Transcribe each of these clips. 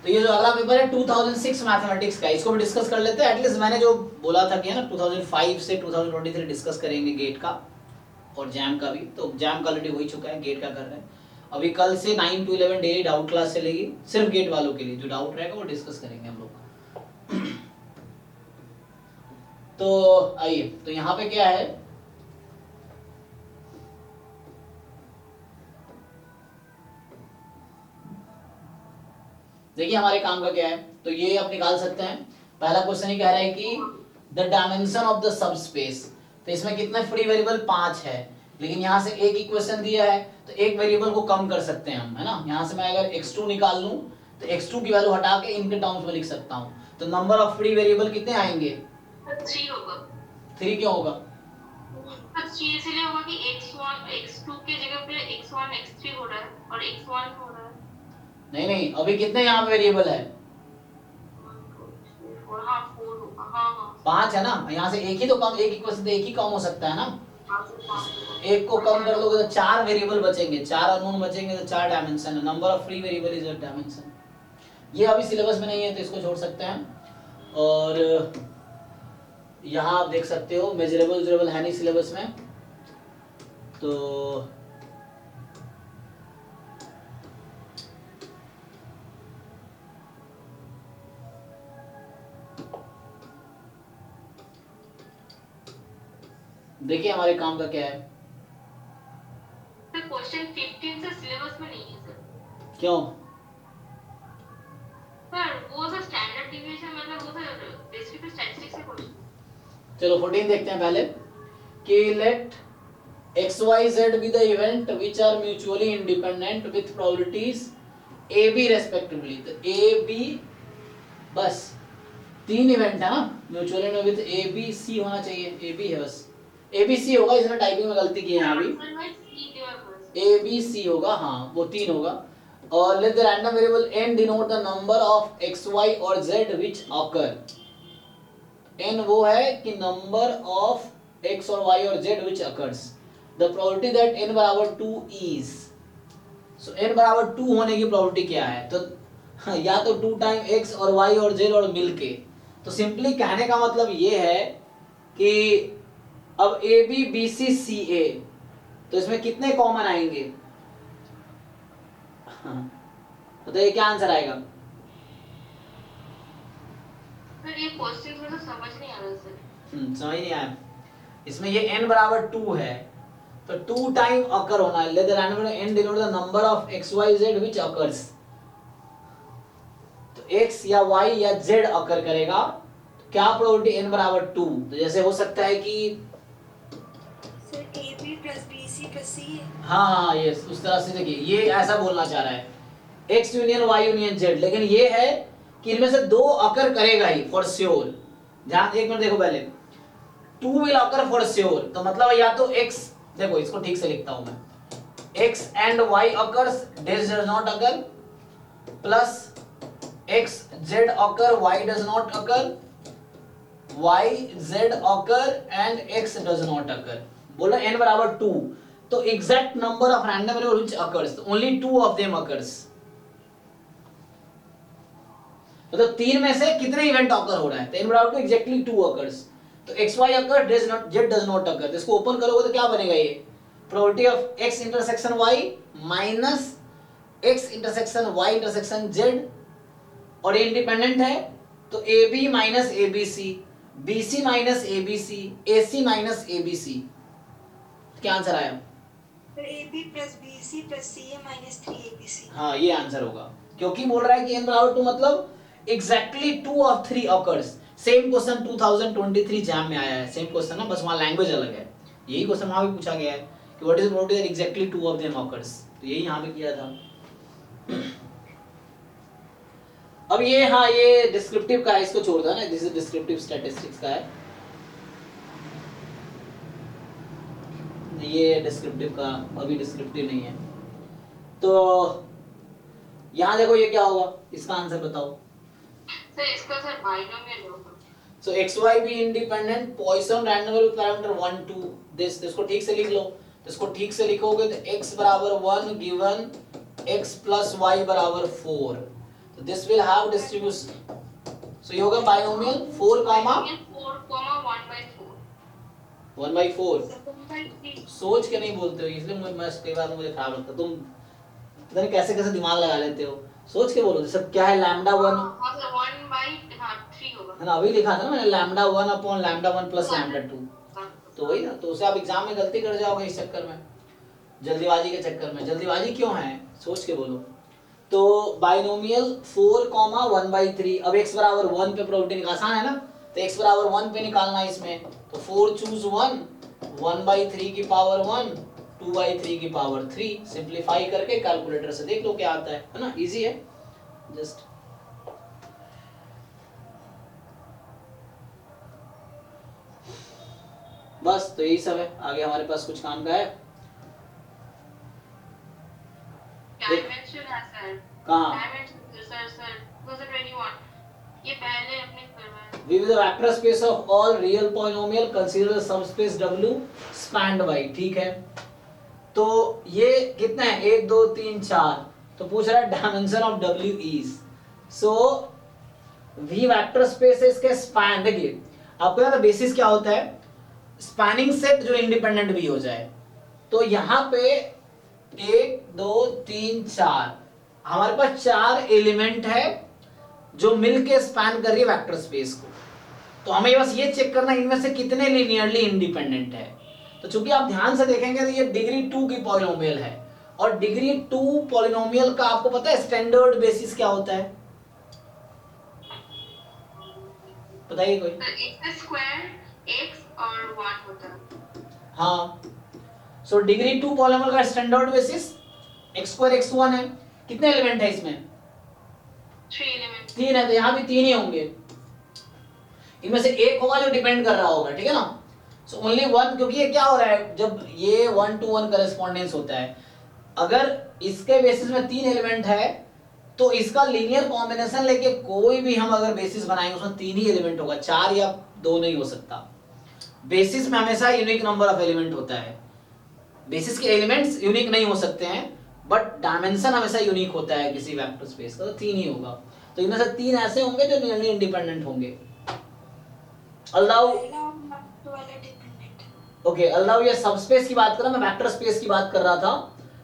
तो ये जो अगला पेपर है 2006 मैथमेटिक्स का, इसको भी डिस्कस कर लेते हैं। एटलीस्ट मैंने जो बोला था कि है ना 2005 से 2023 डिस्कस करेंगे गेट का और जैम का भी। तो जैम का ऑलरेडी हो ही चुका है, गेट का कर रहे हैं अभी। कल से 9 to 11 डेली डाउट क्लास चलेगी, सिर्फ गेट वालों के लिए। जो डाउट रहेगा वो डिस्कस करेंगे हम लोग। तो आइए, तो यहाँ पे क्या है, देखिए हमारे काम का क्या है। तो ये आप निकाल सकते हैं। पहला क्वेश्चन ही कह रहा है कि the dimension of the sub space. तो इसमें कितने फ्री वेरिएबल 5 है, लेकिन यहाँ से एक इक्वेशन दिया है तो एक वेरिएबल को कम कर सकते हैं हम, है ना। यहाँ से मैं अगर x2 निकाल लूं तो x2 की वैल्यू हटा के इनके टर्म्स में लिख सकता हूँ। तो नंबर ऑफ फ्री वेरिएबल कितने आएंगे? 3 होगा। 3 क्यों होगा? इसलिए होगा कि x1 x2 की जगह पे x1 x3 हो रहा है और x1 हो रहा है। नहीं नहीं, अभी कितने यहाँ पे वेरिएबल है? 5 है ना। यहाँ से एक ही तो कम, एक इक्वेशन से एक ही कम हो सकता है ना। एक को कम कर लोगे तो 4 वेरिएबल बचेंगे, 4 अननोन बचेंगे, तो 4 डायमेंशन है। Number of free variable is a dimension. ये अभी सिलेबस में नहीं है तो इसको छोड़ सकते हैं। और यहाँ आप देख सकते हो मेजरेबल है नहीं सिलेबस में। तो देखिए हमारे काम का क्या है। सर क्वेश्चन 15 से सिलेबस में नहीं है सर। क्यों? सर वो सर स्टैंडर्ड डिवीजन मतलब वो सर बेसिक स्टैटिस्टिक्स से क्वेश्चन। चलो 14 देखते हैं पहले कि late XYZ be the event which are mutually independent with probabilities AB respectively। तो AB बस 3 इवेंट है ना म्यूचुअली में विद ABC होना चाहिए। AB है बस, ABC होगा, इसने टाइपिंग में गलती की है यहाँ भी। ABC होगा, हाँ वो 3 होगा। और let the random variable n denote the number of x, y और z which occur। n वो है कि number of x और y और z which occurs। The probability that n बराबर 2 is। So n बराबर 2 होने की probability क्या है? तो या तो 2 टाइम x और y और z और मिलके। तो सिंपली कहने का मतलब ये है कि अब ए बी बी सी सी ए, तो इसमें कितने कॉमन आएंगे? बताइए क्या आंसर आएगा? सर ये क्वेश्चन थोड़ा समझ नहीं आ रहा सर। समझ नहीं आया। इसमें ये n बराबर 2 है तो 2 टाइम अकर होना है। Let the random n denote the number of x y z which occurs. तो x या y या z अकर करेगा, तो क्या प्रोबेबिलिटी n बराबर 2। तो जैसे हो सकता है कि sir AB plus BC plus C। हाँ यस, उस तरह से। देखिए ये ऐसा बोलना चाह रहा है x union y union z, लेकिन ये है कि इनमें से 2 अकर करेगा ही फॉर श्योर। ध्यान एक मिनट देखो पहले, 2 विल अकर फॉर श्योर। तो मतलब या तो x, देखो इसको ठीक से लिखता हूं मैं, x and y occurs, does not occur, plus x z occur y does not occur, y z occur and x does not occur. बोलो n बराबर 2, तो exact number of random variable which occurs, only 2 of them occurs. मतलब 3 में से कितने event occur हो रहा है? तो n बराबर 2 एग्जैक्टली 2 अकर्स। तो xy occur, does not, z does not occur. तो इसको ओपन करोगे तो क्या बनेगा? ये probability of x intersection y minus x intersection y intersection z, और ये इंडिपेंडेंट है तो AB minus ABC, BC minus ABC, AC minus ABC। क्या आंसर आया? फिर AB plus BC plus CA minus 3ABC। हाँ ये आंसर होगा, क्योंकि बोल रहा है कि n बराबर 2 मतलब exactly 2 of 3 occurs. Same question 2023 jam में आया है, सेम क्वेश्चन ना, बस वहां लैंग्वेज अलग है। यही क्वेश्चन वहां भी पूछा गया है कि what is the probability that exactly 2 of them occurs. तो यही यहां पे किया था। अब ये, हाँ ये डिस्क्रिप्टिव का है, इसको छोड़ दो ना, दिस इज डिस्क्रिप्टिव स्टैटिस्टिक्स का है। ये डिस्क्रिप्टिव का, अभी डिस्क्रिप्टिव नहीं है। तो यहाँ देखो ये क्या होगा, इसका आंसर बताओ। सर इसका सर बाइनोमियल होगा। सो xy भी independent, Poisson random variable parameter 1 2, this इसको ठीक से लिख लो। तो इसको ठीक से लिखोगे तो x बराबर 1 गिवन x प्लस y बराबर 4। तो दिस विल हैव डिस्ट्रीब्यूशन, सो ये होगा बाइनोमियल 4 कॉमा 1/4। सोच के नहीं बोलते हो, इसलिए मैं कई बार मुझे खराब लगता है, तुम पता नहीं कैसे कैसे दिमाग लगा लेते हो, सोच के बोलो। सब क्या है लैम्डा 1 है ना, अभी लिखा था ना मैंने lambda 1 upon lambda 1 plus lambda 2, तो वही ना, तो उसे आप एग्जाम में गलती कर जाओगे इस चक्कर में, जल्दीबाजी के चक्कर में। जल्दीबाजी क्यों है, सोच के बोलो। तो बाइनोमियल 4 कॉमा 1/3, अब x बराबर 1 पे प्रॉपर्टी निकाल, आसान है ना, तो x बराबर 1 पे निकालना है इसमें, तो 4 चूज 1, 1/3 की पावर 1, 2/3 की पावर 3, सिंप्लीफाई करके कैलकुलेटर से देख लो क्या आता है ना, इजी है जस्ट। बस तो यही सब है, आगे हमारे पास कुछ काम का है डायमेंशन है सर, कहाँ, डायमेंशन सर 2021 ये पहले अपने करवाया। We will the vector space of all real polynomial consider the subspace W spanned by, ठीक है। तो ये कितना है, 1 2 3 4, तो पूछ रहा है dimension of W is, so V vector space है इसके स्पैन, देखिए आपको पता बेसिस क्या होता है, स्पैनिंग सेट जो इंडिपेंडेंट भी हो जाए। तो यहाँ पे 1 2 3 4 हमारे पास 4 एलिमेंट है जो मिलके स्पैन कर रही है वेक्टर स्पेस को, तो हमें बस ये चेक करना इनमें से कितने लीनियरली इंडिपेंडेंट है। तो चूंकि आप ध्यान से देखेंगे तो ये डिग्री 2 की पॉलिनोमियल है, और डिग्री 2 पॉलिनोमियल का आपको पता है स्टैंडर्ड बेसिस क्या होता है, बताइए कोई। x स्क्वायर x और 1 होता है। हाँ, सो डिग्री 2 पॉलिनोमियल का स्टैंडर्ड बेसिस x2 x1 है, कितने एलिमेंट है इसमें, 3 एलिमेंट, 3 है, तो यहाँ भी 3 ही होंगे, इनमें से एक होगा जो डिपेंड कर रहा होगा, ठीक है ना। सो ओनली 1, क्योंकि ये क्या हो रहा है, जब ये 1-to-1 करेस्पॉन्डेंस होता है, अगर इसके बेसिस में 3 एलिमेंट है तो इसका लीनियर कॉम्बिनेशन लेके कोई भी हम अगर बेसिस बनाएंगे उसमें 3 ही एलिमेंट होगा, 4 या 2 नहीं हो सकता। बेसिस में हमेशा यूनिक नंबर ऑफ एलिमेंट होता है, बेसिस के एलिमेंट्स यूनिक नहीं हो सकते हैं, बट डायमेंशन हमेशा यूनिक होता है किसी वेक्टर स्पेस का, तो 3 ही होगा। तो इनमें से 3 ऐसे होंगे जो नियरली इंडिपेंडेंट होंगे। अल्लाह ओके, अल्लाह ये सबस्पेस की बात कर रहा, मैं वेक्टर स्पेस की बात कर रहा था।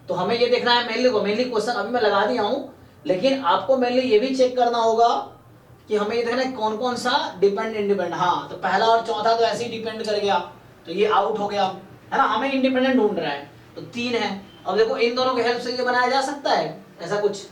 तो हमें ये देखना है मेनली क्वेश्चन अभी मैं लगा दिया हूं, लेकिन आपको मेनली ये भी चेक करना होगा कि हमें ये देखना है कौन कौन सा डिपेंड इंडिपेंडेंट। हाँ, तो पहला और चौथा तो ऐसे ही डिपेंड कर गया, तो ये आउट हो गया है ना, हमें इंडिपेंडेंट ढूंढ रहा है, तो 3 है। अब देखो इन दोनों की हेल्प से ये बनाया जा सकता है ऐसा कुछ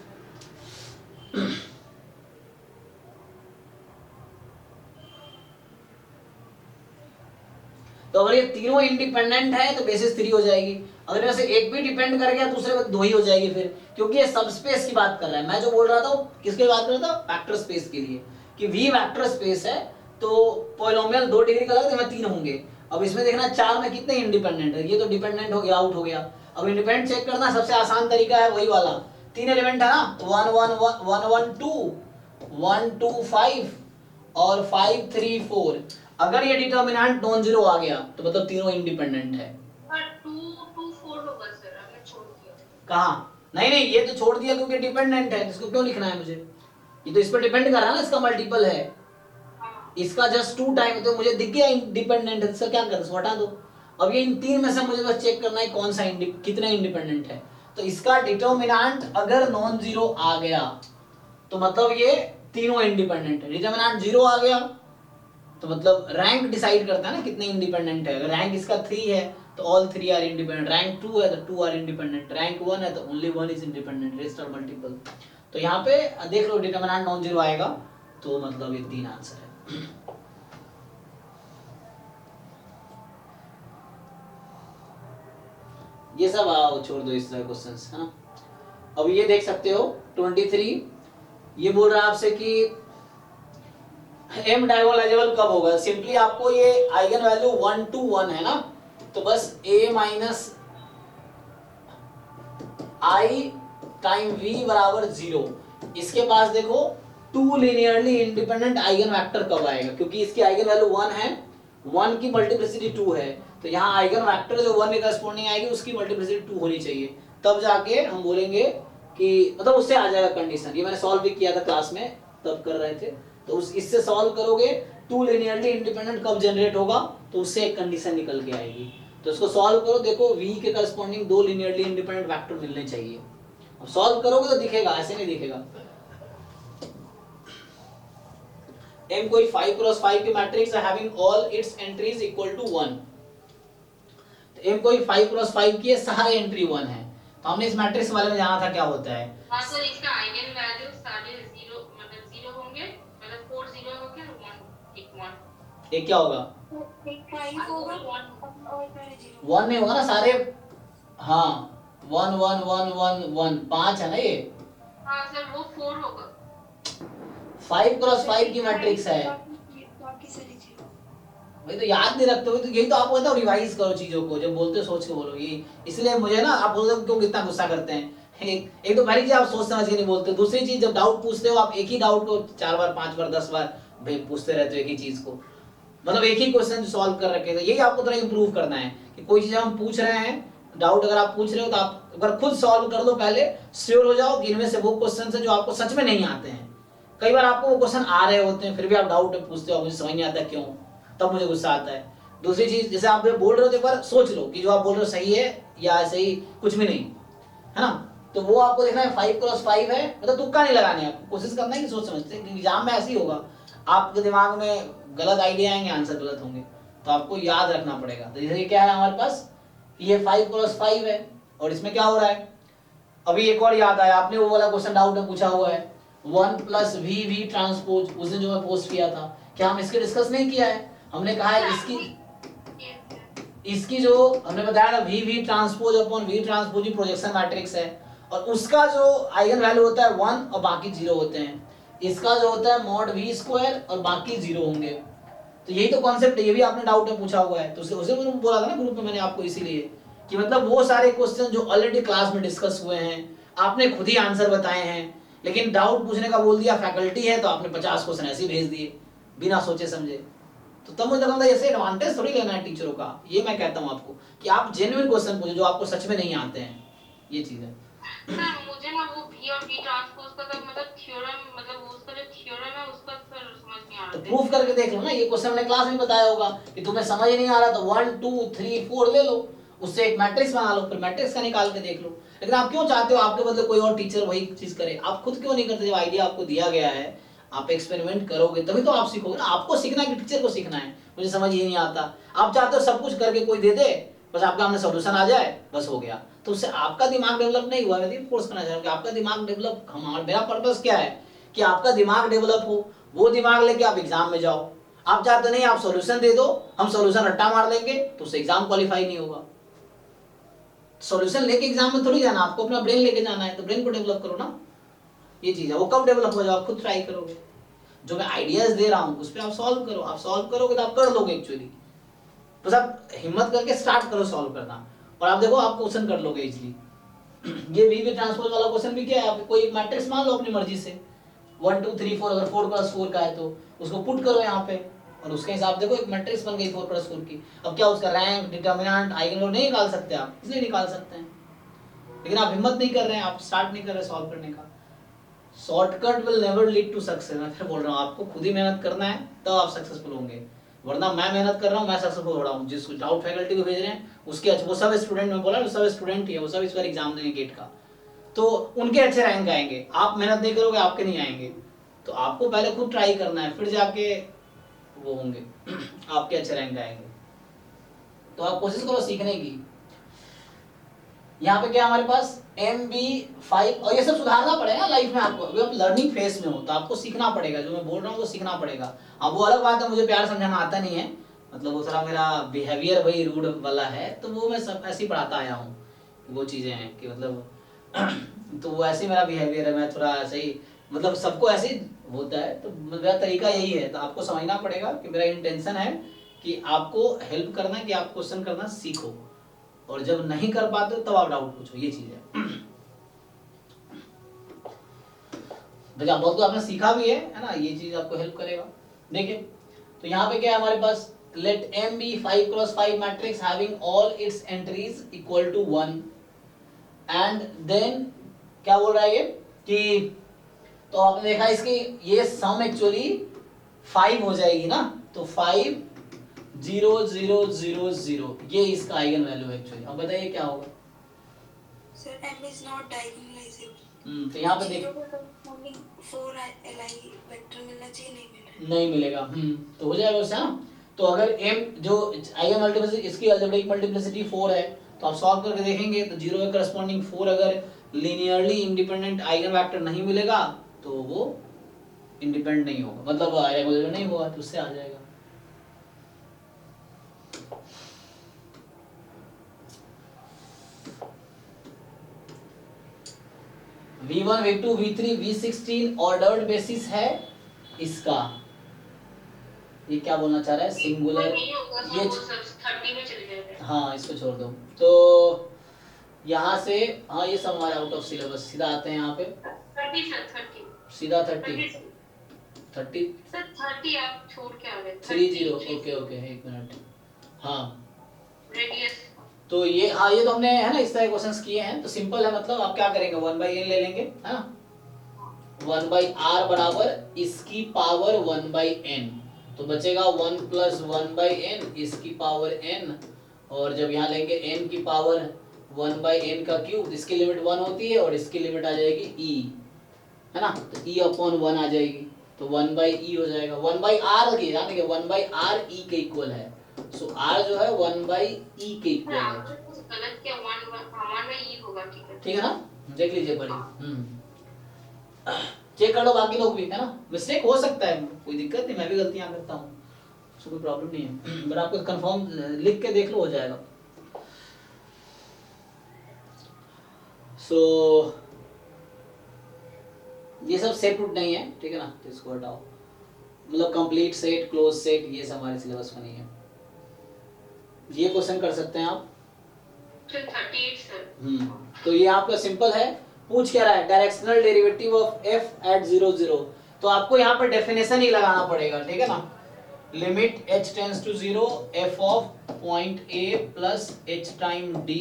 तो अगर ये तीनों इंडिपेंडेंट है तो बेसिस 3 हो जाएगी, अगर इनमें से एक भी डिपेंड कर गया दूसरे में 2 ही हो जाएगी फिर, क्योंकि ये सबस्पेस की बात कर रहा है। मैं जो बोल रहा था किसके बात कर रहा था, वेक्टर स्पेस के लिए, कि V वेक्टर स्पेस है तो पॉलिनोमियल 2 डिग्री का लगा तो 3 होंगे। अब इसमें देखना 4 में कितने इंडिपेंडेंट है, ये तो डिपेंडेंट हो गया, आउट हो गया। अब इंडिपेंडेंट चेक करना सबसे आसान तरीका है वही वाला, 3 एलिमेंट है ना, 1 1 1 1 2 1 2 5 और 5 3 4। अगर ये डिटर्मिनेंट नॉन जीरो आ गया तो मतलब तीनों इंडिपेंडेंट है। पर 2 2 4 होगा सर, हमने छोड़ दिया। कहाँ, नहीं ये तो छोड़ दिया क्योंकि डिपेंडेंट है, इसको क्यों लिखना है मुझे, ये तो इस पर डिपेंड कर रहा है ना, इसका मल्टीपल है, इसका जस्ट 2 टाइम, तो मुझे दिख गया इंडिपेंडेंट है, इसका क्या करना, इसको हटा दो। अब ये इन 3 में से मुझे बस चेक करना है कौन सा कितने इंडिपेंडेंट है, तो इसका डिटर्मिनेंट अगर नॉन जीरो आ गया तो मतलब ये तीनों इंडिपेंडेंट है। डिटर्मिनेंट 0 आ गया तो मतलब रैंक डिसाइड करता है ना कितने इंडिपेंडेंट है। अगर रैंक इसका 3 है तो ऑल 3 आर इंडिपेंडेंट, रैंक 2 है तो 2 आर इंडिपेंडेंट, रैंक 1 है तो only 1 is independent, rest are multiple. तो यहाँ पे देख लो डिटर्मिनेंट नॉन जीरो आएगा तो मतलब ये 3 आंसर है। ये सब आओ छोड़ दो इस तरह क्वेश्चंस है ना। अब ये देख सकते हो 23, ये बोल रहा है आपसे कि m डायगोनलाइजेबल कब होगा। सिंपली आपको ये आइगन वैल्यू 1 to 1 है ना, तो बस a minus i time v बराबर 0। इसके पास देखो 2 लीनियरली इंडिपेंडेंट आइगन वेक्टर कब आएगा, क्योंकि इसकी आइगन वैल्यू 1 है, 1 की मल्टीप्लिसिटी 2 है, तो यहाँ आइगन वेक्टर जो 1 के करस्पॉन्डिंग आएगी उसकी मल्टीप्लिसिटी 2 होनी चाहिए, तब जाके हम बोलेंगे कि मतलब उससे आ जाएगा कंडीशन। ये मैंने सॉल्व भी किया था क्लास में, तब कर रहे थे। तो उस इससे सॉल्व करोगे टू लिनियरली इंडिपेंडेंट कब जनरेट होगा, तो उससे एक कंडीशन निकल के आएगी। तो इसको सॉल्व करो, देखो v के करस्पॉन्डिंग दो लिनियरली इंडिपेंडेंट वेक्टर मिलने चाहिए। अब सॉल्व करोगे तो दिखेगा, ऐसे नहीं दिखेगा। M कोई 5x5 की मैट्रिक्स है having all its entries equal to 1। तो M कोई 5x5 की है, सारे एंट्री 1 है। तो हमने इस मैट्रिक्स वाले में जाना था क्या होता है। हाँ सर, इसका आइगन वैल्यू सारे 0 मतलब 0 होंगे, मतलब 4 0 होंगे और 1 एक क्या होगा, एक 5 होगा और पहले 0 1 नहीं होगा ना सारे। हाँ 1 1 1 1 1 5 है ना ये। हाँ सर, वो 4 होगा। 5x5 की मैट्रिक्स है। बाकी सारे 0। वही तो याद नहीं रखते हो, तो यही तो आपको कहता हूँ रिवाइज करो चीजों को, जब बोलते हो सोच के बोलो। ये इसलिए मुझे ना आप बोलते हो क्यों कितना गुस्सा करते हैं। एक तो पहली चीज आप सोच समझ के नहीं बोलते, दूसरी चीज जब डाउट पूछते हो आप एक ही डाउट को 4 बार 5 बार 10 बार पूछते रहते हो एक ही चीज को, मतलब एक ही क्वेश्चन सॉल्व कर रखे थे। यही आपको थोड़ा इंप्रूव करना है कि कोई चीज हम पूछ रहे हैं, डाउट अगर आप पूछ रहे हो तो आप अगर खुद सॉल्व कर लो, पहले श्योर हो जाओ कि इनमें से वो क्वेश्चन है जो आपको सच में नहीं आते हैं। कई बार आपको वो क्वेश्चन आ रहे होते हैं फिर भी आप डाउट में पूछते हो, मुझे समझ नहीं आता क्यों, तब मुझे गुस्सा आता है। दूसरी चीज, जैसे आप बोल रहे हो तो एक बार सोच लो कि जो आप बोल रहे हो सही है या सही कुछ भी नहीं है ना। तो वो आपको देखना है 5x5 है, मतलब तुक्का नहीं लगाने हैं, आपको कोशिश करना है कि सोच समझते, क्योंकि एग्जाम में ऐसे ही होगा, आपके दिमाग में गलत आइडिया आएंगे, आंसर गलत होंगे, तो आपको याद रखना पड़ेगा। तो जैसे क्या है हमारे पास, ये 5x5 है और इसमें क्या हो रहा है, अभी एक और याद आया, आपने वो वाला क्वेश्चन डाउट में पूछा हुआ है 1 + v ट्रांसपोज, उस दिन जो मैं पोस्ट किया था, क्या हम इसके डिस्कस नहीं किया है। हमने कहा है इसकी जो हमने बताया ना v transpose upon v transpose ही प्रोजेक्शन मैट्रिक्स है, और उसका जो आइगन वैल्यू होता है 1 और बाकी 0 होते हैं। इसका जो होता है mod v² और बाकी 0 होंगे। तो यही तो कॉन्सेप्ट है, ये भी आपने डाउट में पूछा हुआ है। तो उसे मैंने बोला था ना ग्रुप में मैंने आपको, इसीलिए कि मतलब वो सारे क्वेश्चन जो ऑलरेडी क्लास में डिस्कस हुए हैं, आपने खुद ही आंसर बताए हैं, लेकिन डाउट पूछने का बोल दिया, फैकल्टी है तो आपने 50 क्वेश्चन ऐसे ही भेज दिए बिना सोचे समझे। तो तब मुझे लगा ऐसे एडवांटेज थोड़ी लेना है टीचरों का। ये मैं कहता हूँ आपको कि आप जेन्युइन क्वेश्चन पूछो जो आपको सच में नहीं आते हैं, ये चीज है। सर मुझे ना वो v और v ट्रांसपोज का तो मतलब थ्योरम, मतलब उसका जो थ्योरम है उसका सर समझ नहीं आ रहा तो था। प्रूफ करके देख लो ना, ये क्वेश्चन मैंने क्लास में बताया होगा कि तुम्हें समझ नहीं आ रहा तो 1 2 3 4 ले लो, उससे एक मैट्रिक्स बना लो, फिर मैट्रिक्स का निकाल के देख लो। लेकिन आप क्यों चाहते हो आपके बदले कोई और टीचर वही चीज करे, आप खुद क्यों नहीं करते। जब आइडिया आपको दिया गया है, आप एक्सपेरिमेंट करोगे तभी तो आप सीखोगे ना। आपको सीखना है कि टीचर को सीखना है, मुझे समझ ही नहीं आता। आप चाहते हो सब कुछ करके कोई दे दे, बस आपका हमने सोल्यूशन आ जाए, बस हो गया। तो उससे आपका दिमाग डेवलप नहीं हुआ। मैं फोर्स करना चाह रहा हूँ कि आपका दिमाग डेवलप, हमारा मेरा पर्पस क्या है कि आपका दिमाग डेवलप हो, वो दिमाग लेके आप एग्जाम में जाओ। आप चाहते नहीं आप सॉल्यूशन दे दो, हम सॉल्यूशन रट्टा मार लेंगे तो उससे एग्जाम क्वालिफाई नहीं होगा। सॉल्यूशन लेके एग्जाम में थोड़ी जाना, आपको अपना ब्रेन लेके जाना है, तो ब्रेन को डेवलप करो ना। ये चीज है, वो कब डेवलप हो जाओ, आप खुद ट्राई करोगे। जो मैं आइडियाज दे रहा हूँ उस पर आप सॉल्व करो, आप सॉल्व करोगे तो आप कर लोगे एक्चुअली। बस आप हिम्मत करके स्टार्ट करो सॉल्व करना, और आप देखो आप क्वेश्चन कर लोगे इजीली। ये v ट्रांसपोज वाला क्वेश्चन भी क्या है, आप कोई एक मैट्रिक्स मान लो अपनी मर्जी से 1 2 3 4, अगर 4 + 4 का है तो उसको पुट करो यहाँ पे, और उसके हिसाब देखो एक मैट्रिक्स बन गई 4 + 4 की। अब क्या उसका रैंक, डिटर्मिनेंट, आइगन वैल्यू नहीं निकाल सकते आप, इसलिए निकाल सकते हैं, लेकिन आप हिम्मत नहीं कर रहे हैं, आप स्टार्ट नहीं कर रहे सॉल्व करने का। Shortcut will never lead to success. मैं फिर बोल रहा हूँ, आपको खुद ही मेहनत करना है तब आप सक्सेसफुल होंगे, वरना मैं मेहनत कर रहा हूँ, मैं सक्सेसफुल हो रहा हूँ। जिसको डाउट फैकल्टी को भेज रहे हैं उसके वो सब स्टूडेंट, में बोला सब स्टूडेंट ही है, वो सब इस बार एग्जाम देंगे गेट का, तो उनके अच्छे रैंक आएंगे। आप मेहनत नहीं करोगे आपके नहीं आएंगे। तो आपको पहले खुद ट्राई करना है, फिर जाके वो होंगे आपके अच्छे रैंक आएंगे। तो आप कोशिश करो सीखने की। यहाँ पे क्या हमारे पास MB5, और ये सब सुधारना पड़ेगा लाइफ में आपको। अभी आप लर्निंग फेज में हो तो आपको सीखना पड़ेगा, जो मैं बोल रहा हूँ वो सीखना पड़ेगा। अब वो अलग बात है, मुझे प्यार समझाना आता नहीं है, मतलब वो थोड़ा मेरा बिहेवियर वही रूड वाला है, तो वो मैं सब ऐसे ही पढ़ाता आया हूँ। वो चीजें हैं कि मतलब तो वो ऐसे मेरा बिहेवियर है, मैं थोड़ा ऐसे ही, मतलब सबको ऐसे ही होता है, तो मेरा तरीका यही है। तो आपको समझना पड़ेगा कि मेरा इंटेंशन है कि आपको हेल्प करना, कि आप क्वेश्चन करना सीखो, और जब नहीं कर पाते हो तब आप डाउट पूछो, ये चीज है। देखिए आप बहुत आपने सीखा भी है ना, ये चीज आपको हेल्प करेगा। देखिए तो यहाँ पे क्या है हमारे पास, let M be 5x5 matrix having all its entries equal to 1, and then क्या बोल रहा है ये कि, तो आपने देखा इसकी ये सम एक्चुअली 5 हो जाएगी ना, तो 5 0 0 0 0 ये इसका आइगन वैल्यू है एक्चुअली। अब बताइए क्या होगा। Sir m is not diagonalizable। तो यहाँ पे देख 0 को corresponding 4 li वेक्टर मिलना चाहिए, नहीं मिल रहा है। नहीं मिलेगा। तो हो जाएगा उससे ना। तो अगर m जो आइगन मल्टीप्लिसिटी इसकी अलजेब्रिक मल्टीप्लिसिटी 4 है, तो आप सॉल्व करके देखेंगे तो 0 के करस्पॉन्डिंग 4 अगर लीनियरली इंडिपेंडेंट आइगन वेक्टर नहीं मिलेगा तो वो इंडिपेंडेंट नहीं होगा, मतलब रेगुलर नहीं होगा, तो उससे आ जाएगा। V1 V2 V3 V16 ordered basis है इसका। ये क्या बोलना चाह रहा है, सिंगुलर नहीं होगा ये सर, वो सब 30 में चले जाएगा। हाँ इसको छोड़ दो। तो यहाँ से हाँ ये सब हमारे आउट ऑफ सिलेबस, सीधा आते हैं यहाँ पे 30 सर, 30 सीधा 30 30 30 सर, 30 आप छोड़ के आ गए। 30 ओके ओके एक मिनट। हाँ रेडियस तो ये हाँ ये तो हमने है ना इस तरह क्वेश्चंस किए हैं, तो सिंपल है, मतलब आप क्या करेंगे 1/n ले लेंगे है ना, 1/r बराबर इसकी पावर 1/n, तो बचेगा 1 + 1/n इसकी पावर n, और जब यहाँ लेंगे n की पावर 1/n का क्यूब, इसकी लिमिट 1 होती है और इसकी लिमिट आ जाएगी e है ना, तो e/1 आ जाएगी, तो 1/e हो जाएगा। 1/r की ध्यान रखिए 1/r e के इक्वल है, सो r जो है 1/e के इक्वल है। आपने कुछ गलत किया, 1 में ई होगा, ठीक है ना, देख लीजिए बड़ी चेक कर लो बाकी लोग भी है ना, मिस्टेक हो सकता है, कोई दिक्कत नहीं, मैं भी गलतियां करता हूँ, उसको कोई प्रॉब्लम नहीं है, बट आपको कंफर्म लिख के देख लो हो जाएगा। सो ये सब सेट रूट नहीं है, ठीक है ना, तो इसको हटाओ, मतलब कंप्लीट सेट क्लोज सेट ये सब हमारे सिलेबस में नहीं है। ये क्वेश्चन कर सकते हैं आप 38 सर। तो ये आपका सिंपल है, पूछ क्या रहा है directional derivative of f at 0 0, तो आपको यहाँ पर डेफिनेशन ही लगाना पड़ेगा, ठीक है ना, limit h tends to 0 f of point a plus h time d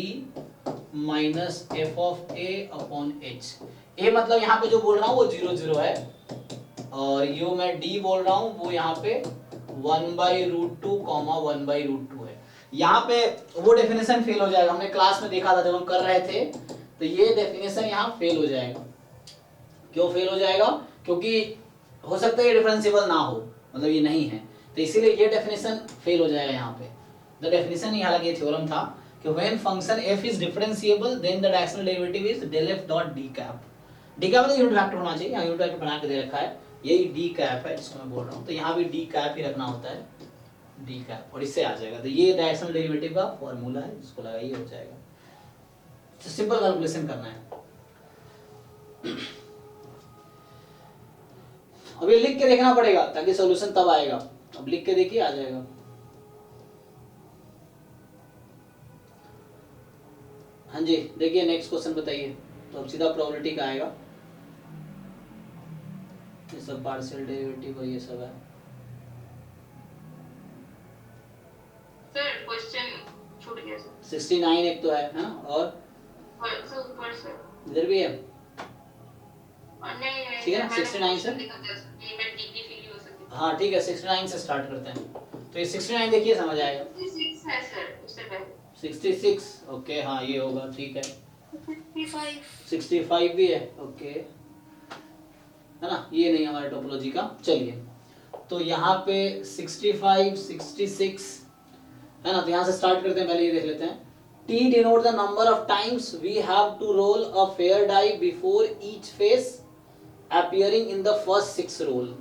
minus f of a upon h। a मतलब यहाँ पे जो बोल रहा हूँ वो 0 0 है, और यो मैं d बोल रहा हूँ वो यहाँ पे 1/√2 1/√2 है। यहाँ पे वो डेफिनेशन फेल हो जाएगा, हमने क्लास में देखा था जब हम कर रहे थे, तो ये डेफिनेशन यहाँ फेल हो जाएगा। क्यों फेल हो जाएगा, क्योंकि हो सकता है ये डिफरेंशिएबल ना हो, मतलब ये नहीं है, तो इसीलिए ये डेफिनेशन फेल हो जाएगा यहाँ पे। द डेफिनेशन ही, हालांकि ये थ्योरम था कि when function f is differentiable then the directional derivative is del f dot d cap. d cap मतलब यूनिट वेक्टर होना चाहिए, यहाँ यूनिट वेक्टर बना के दे रखा है, यही d कैप है जिसको मैं बोल रहा हूँ, तो यहाँ भी d कैप ही रखना होता है, d कैप, और इससे आ जाएगा। तो ये डायरेक्शनल डेरिवेटिव का फॉर्मूला है, जिसको लगाइए हो जाएगा। तो सिंपल कैलकुलेशन करना है। अब ये लिख के देखना पड़ेगा ताकि सॉल्यूशन तब आएगा, अब लिख के देखिए आ जाएगा। हाँ जी देखिए नेक्स्ट क्वेश्चन बताइए, तो अब सीधा प्रोबेबिलिटी का आएगा, ये सब पार्शियल डेरिवेटिव और ये सब है। सर क्वेश्चन छूट गया सर। 69 एक तो है ना, और सर ऊपर सर इधर भी है, नहीं ठीक है ना 69 से, मैं डिग्री फील हो सकती। हाँ ठीक है 69 से स्टार्ट करते हैं, तो ये 69 देखिए समझ आएगा। 66 है सर, उससे पहले 66 ओके, हाँ ये होगा, ठीक है 65 भी है, ओके है ना, ये नहीं हमारे टोपोलॉजी का। चलिए तो यहाँ पे 65 66 है ना, तो यहाँ से स्टार्ट करते हैं, पहले ये देख लेते हैं। T denote the number of times we have to roll a fair die before each face appearing in the first 6 roll।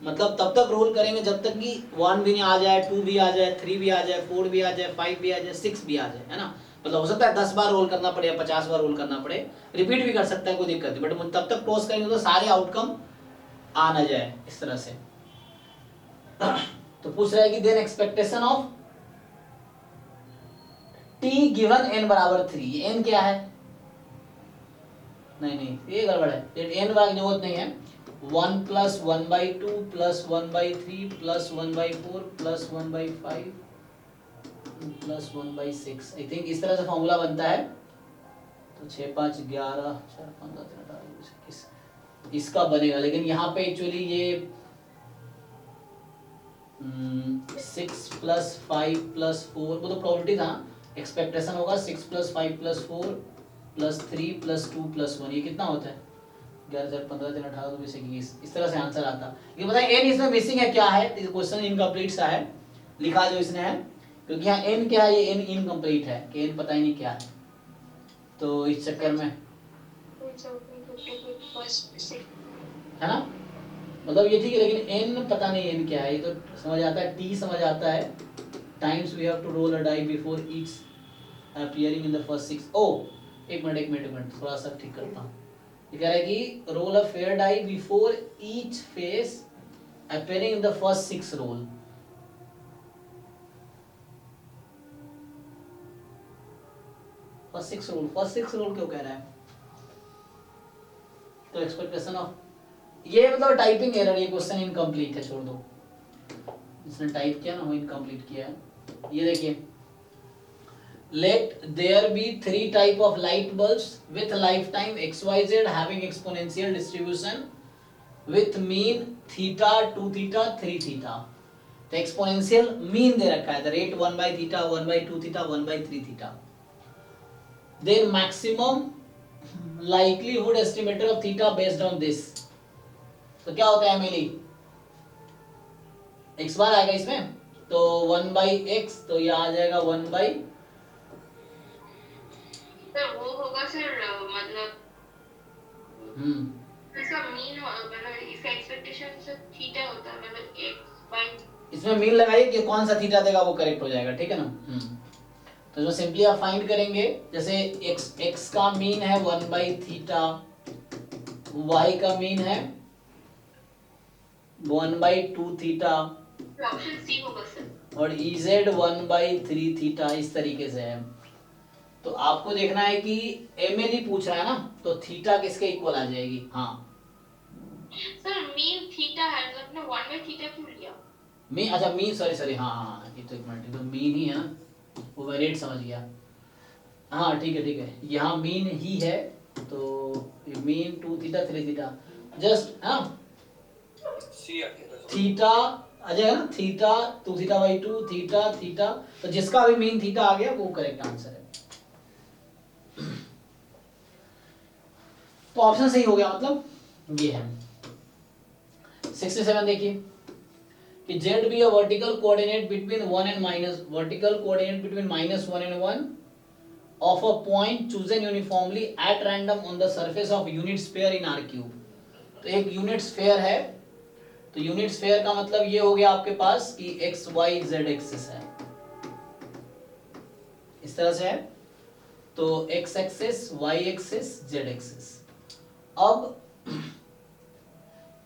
मतलब तब तक रोल करेंगे जब तक कि 1 भी नहीं आ जाए, 2 भी आ जाए, 3 भी आ जाए, 4 भी आ जाए, 5 भी आ जाए, 6 भी आ जाए, है ना। मतलब हो सकता है 10 बार रोल करना पड़े या 50 बार रोल करना पड़े, रिपीट भी कर सकता है, कोई दिक्कत नहीं, बट तब तक क्लोज करेंगे तो सारे आउटकम आ ना जाए इस तरह से। तो पूछ रहा है कि then expectation of t given n बराबर 3, ये n क्या है, नहीं ये गड़बड़ है, n बराबर की जरूरत नहीं है, 1 + 1/2 + 1/3 + 1/4 + 1/5 + 1/6, आई थिंक इस तरह से फॉर्मूला बनता है। तो 6 5 11 4 15 13 18 19 21 इसका बनेगा, लेकिन यहाँ पे एक्चुअली ये 6 + 5 + 4 वो तो प्रोबेबिलिटी था, एक्सपेक्टेशन होगा 6 + 5 + 4 + 3 + 2 + 1, ये कितना होता है 11 4 15 13 18 19 21, इस तरह से आंसर आता। ये बताएं n इसमें मिसिंग है क्या है, क्वेश्चन इनकम्प्लीट सा है लिखा जो इसने है, क्योंकि यहाँ n क्या है, ये n इनकम्प्लीट है कि n पता ही नहीं क्या है, तो इस चक्कर में है ना, मतलब ये ठीक है, लेकिन n पता नहीं n क्या है, ये तो समझ आता है, t समझ आता है, times we have to roll a die before each appearing in the first 6। ओ एक मिनट थोड़ा सा ठीक करता हूँ। ये कह रहा है कि roll a fair die before each face appearing in the first 6 roll. First 6 roll क्यों कह रहा है, तो एक्सपेक्टेशन ऑफ, ये मतलब टाइपिंग एरर, ये क्वेश्चन इनकम्प्लीट है, छोड़ दो, जिसने टाइप किया ना वो इनकम्प्लीट किया है। ये देखिए, let there be 3 type of light bulbs with lifetime xyz having exponential distribution with mean theta 2 theta 3 theta। तो एक्सपोनेंशियल मीन दे रखा है, the rate 1/θ 1/2 theta 1/3 theta, then maximum likelihood estimator of theta based on this। तो क्या होता है Emily, x बार आएगा इसमें, तो 1/x, तो ये आ जाएगा 1 बाई, सर वो होगा सर, मतलब इसका मीन मतलब इसका एक्सपेक्टेशन सर थीटा होता है, मतलब x/, इसमें मीन लगाइए कि कौन सा थीटा देगा वो करेक्ट हो जाएगा, ठीक है ना। तो जो सिंपली आप फाइंड करेंगे, जैसे x का मीन है 1/θ, y का मीन है 1/2 थीटा, ऑप्शन सी होगा सर, और ez 1/3 थीटा, इस तरीके से है। तो आपको देखना है कि एमएल पूछ रहा है ना, तो थीटा किसके इक्वल आ जाएगी। हाँ सर मीन थीटा है, मतलब आपने 1/θ क्यों लिया, मीन, अच्छा मीन, सॉरी हाँ, ये तो एक मिनट, तो मीन ही है ना, वो वेरिएट समझ गया, हाँ ठीक है, यहाँ मीन ही है, तो मीन 2 थीटा 3 थीटा, जस्ट हाँ थीटा आ जाएगा ना, थीटा 2 θ/2 थीटा, तो जिसका भी मीन थीटा आ गया वो करेक्ट आंसर है। तो ऑप्शन सही हो गया, मतलब ये है। 67 देखिए कि z be a vertical coordinate between 1 and -1 and 1 of a point chosen uniformly at random on the surface of unit sphere in R cube। तो एक यूनिट स्फेयर है, तो यूनिट स्फेयर का मतलब ये हो गया आपके पास कि x y z एक्सिस है, इस तरह से है, तो x axis y axis z axis. अब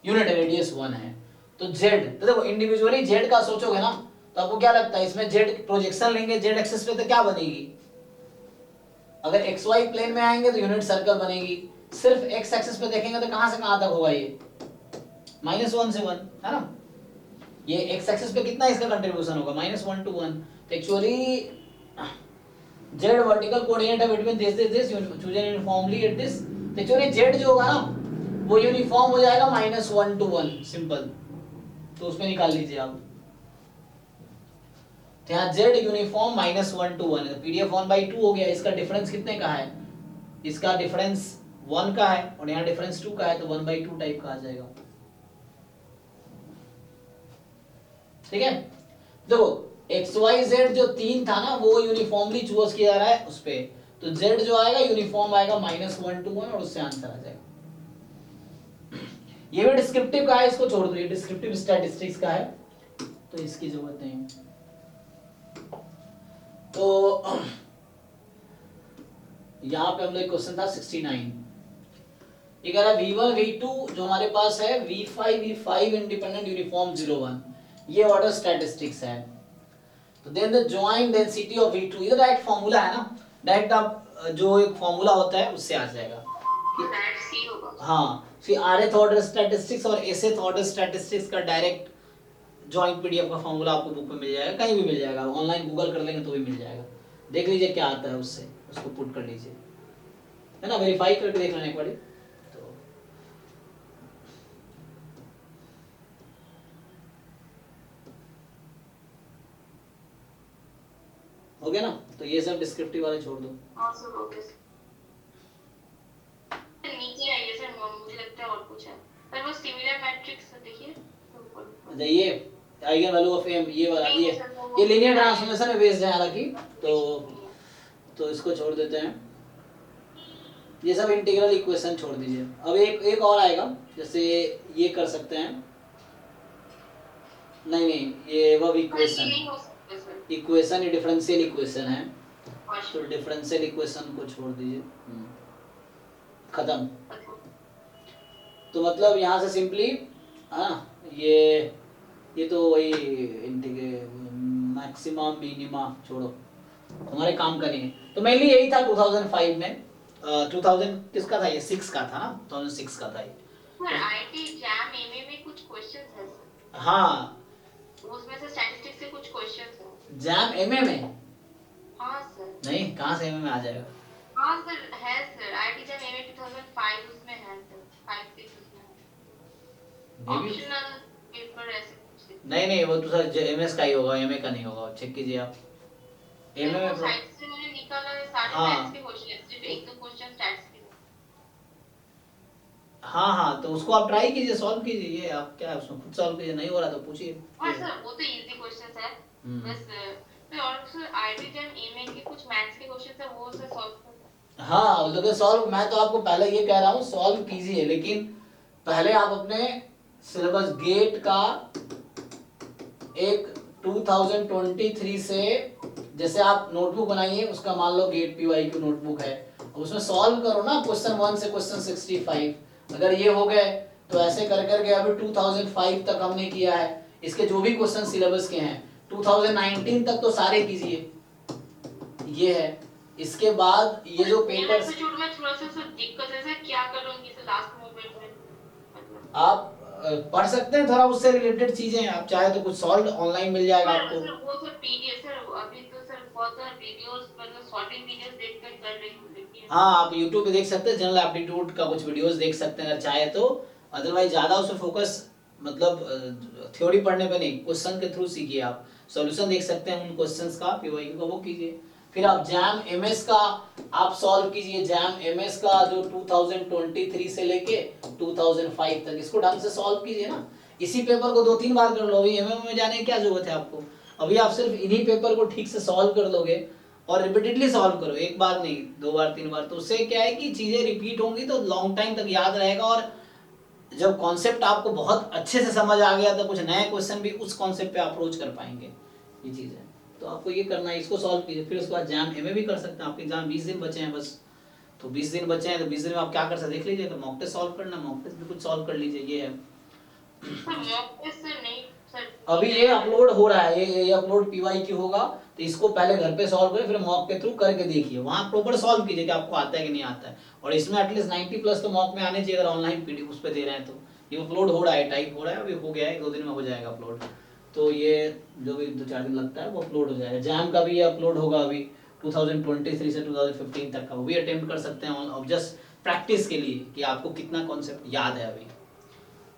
यूनिट रेडियस 1 है, तो z, तो देखो इंडिविजुअली z का सोचोगे ना, तो आपको क्या लगता है इसमें z प्रोजेक्शन लेंगे z एक्सिस पे तो क्या बनेगी, अगर xy प्लेन में आएंगे तो यूनिट सर्कल बनेगी, सिर्फ x एक्सिस पे देखेंगे तो कहां से कहां तक होगा, ये -1 से 1 है ना, ये x एक्सिस पे कितना इसका कंट्रीब्यूशन होगा, -1 to 1। तो एक्चुअली z वर्टिकल कोऑर्डिनेट है between this chosen uniformly at this, तो एक्चुअली z जो होगा ना वो यूनिफॉर्म हो जाएगा -1 to 1, सिंपल, तो उसमें निकाल लीजिए आप, तो यहाँ z यूनिफॉर्म -1 to 1 है, तो PDF 1/2 हो गया, इसका डिफरेंस कितने का है, इसका डिफरेंस 1 का है, और यहाँ डिफरेंस 2 का है, तो 1/2 टाइप का आ जाएगा, ठीक है। देखो XYZ जो 3 था ना वो यूनिफॉर्मली चूज किया जा रहा है उस पे, तो Z जो आएगा यूनिफॉर्म आएगा -1 to 1, और उससे आंसर आ जाएगा। ये भी डिस्क्रिप्टिव का है, इसको छोड़ दो, ये डिस्क्रिप्टिव स्टैटिस्टिक्स का है, तो इसकी जरूरत नहीं। तो यहाँ पे हम लोग क्वेश्चन था 69, ये कह रहा है V1 V2 जो हमारे पास है, V5 इंडिपेंडेंट यूनिफॉर्म 01, ये ऑर्डर स्टैटिस्टिक्स है। तो then the joint density of V2, ये डायरेक्ट फार्मूला है ना, डायरेक्ट आप जो एक फार्मूला होता है उससे आ जाएगा, सी होगा, हाँ, फिर rth ऑर्डर स्टैटिस्टिक्स और sth ऑर्डर स्टैटिस्टिक्स का डायरेक्ट जॉइंट PDF का फार्मूला आपको बुक में मिल जाएगा, कहीं भी मिल जाएगा, ऑनलाइन गूगल कर लेंगे तो भी मिल जाएगा, देख लीजिए क्या आता है उससे, उसको पुट कर लीजिए। है ना, वेरीफाई करके देख लेना एक बार। तो हो गया ना, तो ये सब डिस्क्रिप्टिव वाले छोड़ दो। हाँ सर ओके सर। नीचे आइए सर, मुझे लगता है और कुछ है सर, वो सिमिलर मैट्रिक्स देखिए। अच्छा ये आइगन वैल्यू ऑफ एम, ये वाला ये लीनियर ट्रांसफॉर्मेशन में बेस्ड है हालांकि, तो इसको छोड़ देते हैं, ये सब इंटीग्रल इक्वेशन छोड़ दीजिए। अब एक और आएगा, जैसे ये कर सकते हैं, नहीं ये वो इक्वेशन ये डिफरेंशियल इक्वेशन है, तो डिफरेंशियल इक्वेशन को छोड़ दीजिए, खत्म। तो मतलब यहाँ से सिंपली ये तो वही मैक्सिमम मिनिमा छोड़ो, हमारे काम का नहीं है। तो मेनली यही था 2005 में, 2000 किसका था ये, 6 का था ना, 2006 का था ये। सर आईटी जैम एमए में कुछ क्वेश्चंस है सर। हाँ उसमें से स्टैटिस्टिक्स से कुछ क्वेश्चंस है। जैम एमए में? हाँ सर। नहीं, कहाँ से एमए में आ जाएगा? हाँ सर है सर, आईटी जैम एमए 2005 उसमें है सर, 5-6 उसमें है। ऑप्शनल पेपर ऐसे कुछ। नहीं वो तो सर एमएस का ही होगा, एमए का नहीं होगा, चेक कीजिए आप। एमए में साइड से मैंने निकाला है, सारे मैथ्स के क्वेश्चन, सिर्फ एक दो क्वेश्चन स्टैट्स के। हाँ तो उसको आप ट्राई कीजिए, सॉल्व कीजिए, ये आप क्या उसमें खुद सॉल्व कीजिए, नहीं हो रहा तो पूछिए। हाँ सर वो तो इजी क्वेश्चंस है बस। फिर और सर आईटी जैम एमए के कुछ मैथ्स के क्वेश्चंस है, वो सर सॉल्व कर। हाँ मतलब सॉल्व, मैं तो आपको पहले ये कह रहा हूँ सॉल्व कीजिए, लेकिन पहले आप अपने सिलेबस गेट का एक 2023 से, जैसे आप नोटबुक बनाइए, उसका मान लो गेट पीवाईक्यू नोटबुक है, उसमें सॉल्व करो ना क्वेश्चन 1 से क्वेश्चन 65। अगर ये हो गए तो ऐसे कर करके अभी 2005 तक हमने किया है, इसके जो भी क्वेश्चन सिलेबस के हैं 2019 तक तो सारे कीजिए, ये है। इसके बाद ये जो पेपर में थोड़ा सा दिक्कत है सर, क्या करूंगी सर लास्ट मोमेंट में, मतलब आप पढ़ सकते हैं थोड़ा उससे रिलेटेड चीजें, आप चाहे तो कुछ सॉल्व ऑनलाइन मिल जाएगा आपको। सर वो सर पीडीएफ सर, अभी तो सर बहुत सारे वीडियोस, मतलब शॉर्टिंग वीडियोस देखकर कर रही हूं, लेकिन हाँ आप YouTube पे देख सकते हैं, जनरल एप्टीट्यूड का कुछ वीडियोस देख सकते हैं अगर चाहे तो, अदरवाइज ज्यादा उस पे फोकस मतलब थ्योरी पढ़ने पे नहीं, क्वेश्चन के थ्रू सीखिए आप, सॉल्यूशन देख सकते हैं उन क्वेश्चंस का, पीवाईक्यू का वो कीजिए। फिर आप जैम एमएस का आप सॉल्व कीजिए, जैम एमएस का जो 2023 से लेके 2005 तक, इसको ढंग से सॉल्व कीजिए ना। इसी पेपर को 2-3 बार कर लो, अभी एमएम में जाने की क्या जरूरत है आपको, अभी आप सिर्फ इन्हीं पेपर को ठीक से सॉल्व कर लोगे, और रिपीटेडली सॉल्व करो, एक बार नहीं 2 बार 3 बार, तो उससे क्या है कि चीजें रिपीट होंगी तो लॉन्ग टाइम तक याद रहेगा, और जब कॉन्सेप्ट आपको बहुत अच्छे से समझ आ गया तो कुछ नए क्वेश्चन भी उस कॉन्सेप्ट पे अप्रोच कर पाएंगे, ये चीज है। तो आपको ये करना है, इसको सॉल्व कीजिए। फिर उसके बाद जैम एमए भी कर सकते हैं, आपके एग्जाम 20 दिन बचे हैं बस, तो 20 दिन बचे हैं, तो 20 दिन में आप क्या कर सकते देख लीजिए, तो मॉक टेस्ट सॉल्व करना, मॉक टेस्ट भी कुछ सॉल्व कर लीजिए, ये है। मॉक टेस्ट सर नहीं सर, अभी ये अपलोड हो रहा है, ये अपलोड पीवाईक्यू होगा, तो इसको पहले घर पे सॉल्व करें, फिर मॉक के थ्रू करके देखिए, वहां प्रॉपर सॉल्व कीजिए कि आपको आता है कि नहीं आता है, और इसमें एटलीस्ट 90+ तो मॉक में आने चाहिए, अगर ऑनलाइन पीडीएफ उस पे दे रहे हैं तो। ये अपलोड हो रहा है, टाइप हो रहा है, अभी हो गया है, 1-2 दिन में हो जाएगा अपलोड, तो ये जो भी 2-4 दिन लगता है वो अपलोड हो जाएगा। जैम का भी ये अपलोड होगा अभी 2023 से 2015 तक का, वो भी अटेम्प्ट कर सकते हैं ऑन जस्ट प्रैक्टिस के लिए कि आपको कितना कॉन्सेप्ट याद है अभी,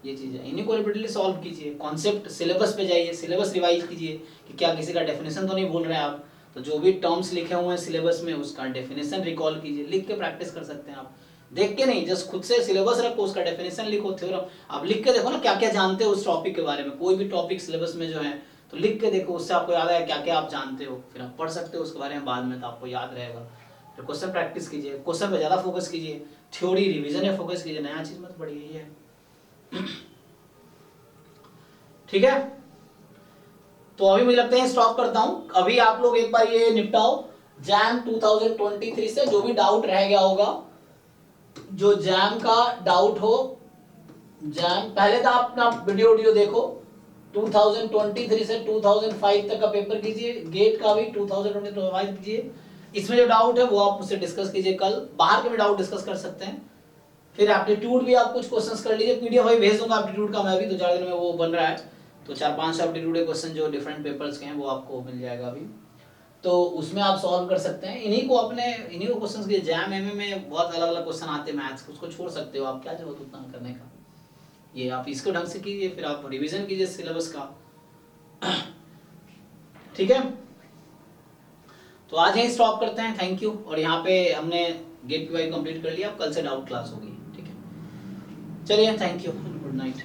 ये चीज है। इन्हीं को रिपीटेडली सॉल्व कीजिए, कॉन्सेप्ट सिलेबस पे जाइए, सिलेबस रिवाइज कीजिए कि क्या किसी का डेफिनेशन तो नहीं भूल रहे हैं आप, तो जो भी टर्म्स लिखे हुए हैं सिलेबस में उसका डेफिनेशन रिकॉल कीजिए, लिख के प्रैक्टिस कर सकते हैं आप, देख के नहीं, जस्ट खुद से सिलेबस रखो, उसका डेफिनेशन लिखो, थ्योरम आप लिख के देखो ना, क्या क्या जानते हो उस टॉपिक के बारे में, कोई भी टॉपिक सिलेबस में जो है तो लिख के देखो, उससे आपको याद है क्या क्या आप जानते हो, फिर आप पढ़ सकते हो उसके बारे में बाद में, तो आपको याद रहेगा। फिर क्वेश्चन प्रैक्टिस कीजिए, क्वेश्चन पे ज्यादा फोकस कीजिए, थ्योरी रिवीजन पे फोकस कीजिए, नया चीज मत पढ़िए, ये है। ठीक है, तो अभी मुझे लगता है स्टॉप करता हूं, अभी आप लोग एक बार ये निपटाओ जैम 2023 से, जो भी डाउट रह गया होगा, जो जैम का डाउट हो, जैम पहले तो आप अपना वीडियो देखो, 2023 से 2005 तक का पेपर कीजिए, गेट का भी 2025 कीजिए, इसमें जो डाउट है वो आप मुझसे डिस्कस कीजिए, कल बाहर के भी डाउट डिस्कस कर सकते हैं। फिर एप्टीट्यूड भी आप कुछ क्वेश्चंस कर लीजिए, पीडीएफ अभी भेज दूंगा एप्टीट्यूड का, मैं अभी 2-4 दिन में वो बन रहा है, तो 4-5 एप्टीट्यूड के क्वेश्चन जो डिफरेंट पेपर्स के हैं वो आपको मिल जाएगा अभी। तो उसमें आप सॉल्व कर सकते हैं। इन्हीं को क्वेश्चंस के जैम एमए में बहुत अलग अलग क्वेश्चन आते हैं मैथ्स, उसको छोड़ सकते हो आप, क्या जरूरत उतना करने का। ये आप इसको ढंग से कीजिए, फिर आप रिवीजन कीजिए सिलेबस का। ठीक है, तो आज यहीं स्टॉप करते हैं। Thank you. और यहाँ पे हमने गेट पीवाई कंप्लीट कर लिया, अब कल से डाउट क्लास होगी। ठीक है, चलिए, थैंक यू, गुड नाइट।